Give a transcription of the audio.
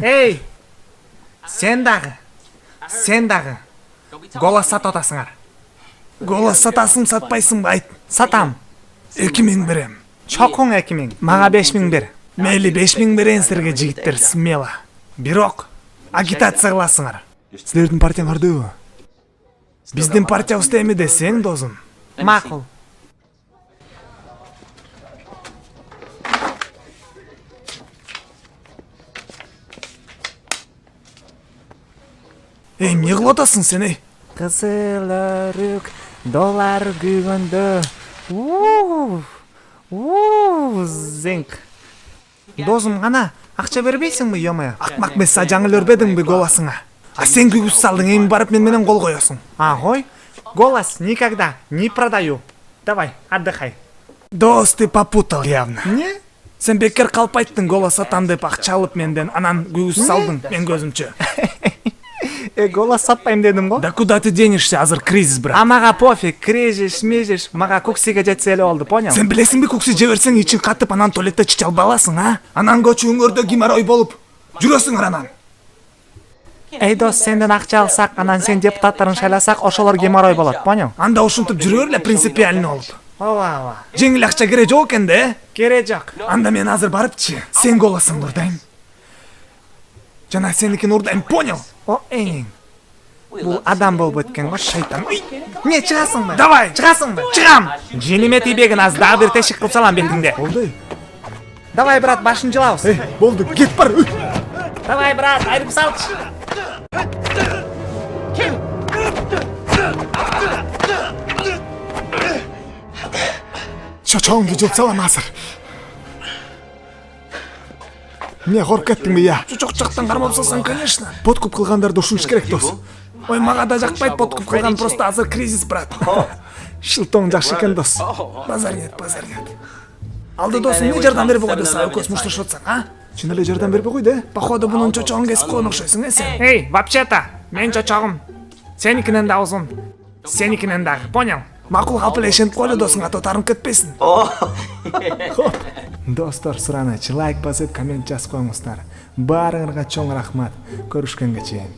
Эй, сен дагы. Голос сатып атасыңар. Голос сатасың, сатпайсың ба айт. Сатам. 2000 берем. Чоқуң 2000. Мага 5000 бер. Мейли 5000 береңсерге жигиттер, смело. Бирок агитация кыласыңар. Силердин партияң кардыбы? Биздин партиябызда эми десең, досум. Макул. Эй, эмне кылып атасың сен, эй? Кызыл өрүк, доллар күйгөндө. Зинк. Досум гана акча бербейсиңби, ёмая? Акмак эмес, жаңы өрбедиңби голосуңа? А сен күгүз салдың, эми барып мен менен кол коесуң. Ой, голос никогда не продаю. Давай, отдыхай. Дос, ты попутал явно. Не? Сен бекер калп айттың, голос сатам деп акча алып менден, анан күгүз салдың мен көзүмчө. Голос сатпайм дедим го. Да куда ты денешься, азыр кризис, брат. А мага пофиг, крежиш, мага куксиге жетсе эле болду, понял? Сен билесиңби, кукси жеберсең ичин катып, анан туалетте чыча албайсың, а? Анан көчү өңөрдө геморрой болуп жүрөсүңөр анан. Эй дос, сенден акча алсак, анан сен депутаттарын шайласак, ошолор геморрой болот, понял? Анда ушинтип жүрө эле принципиально болуп. Ооба. Жеңил акча керек жок экен да? Керек жок. Анда мен азыр барыпчы, сен голосуңду урдайм. Жана сеникин урдайм, понял? Эң. Бул адам болуп өткөн го, шайтан. Не, чыгасыңбы? Давай, Чыгасыңбы? чыгам. Жениме тийбегин аз дагы бир тешик кылып салам бетиңде. Болду. Давай, брат, башын жылабыз. Болду, кет бар. Давай, брат, айрып салчы. Чочоңду жылсалам азыр. Эмне коркуп кеттиңби, я? Чочок жактан кармап салсаң, конечно. Подкуп кылгандарды ушунуш керек, дос. Ой, мага да жакпайт подкуп кылган, просто азыр кризис, брат. Шылтоң жакшы экен, дос. Базар нет. Алды досуң, эмне жардам бербей койду, сага өкөс мушташып атсаң, а? Чын эле жардам бербей койду, Походу бунун чочогун кесип койгон окшойсуң, сен. Эй, вообще-то, мен чочогум. Сеникинен да узун. Сеникинен дагы, понял? Макул калп эле ишенип койлу, досуңа татарынып кетпесин. Хоп. Достор, сураныч, лайк басып, коммент жазып коюңуздар. Баарыңарга чоң рахмат. Көрүшкөнгө чейин.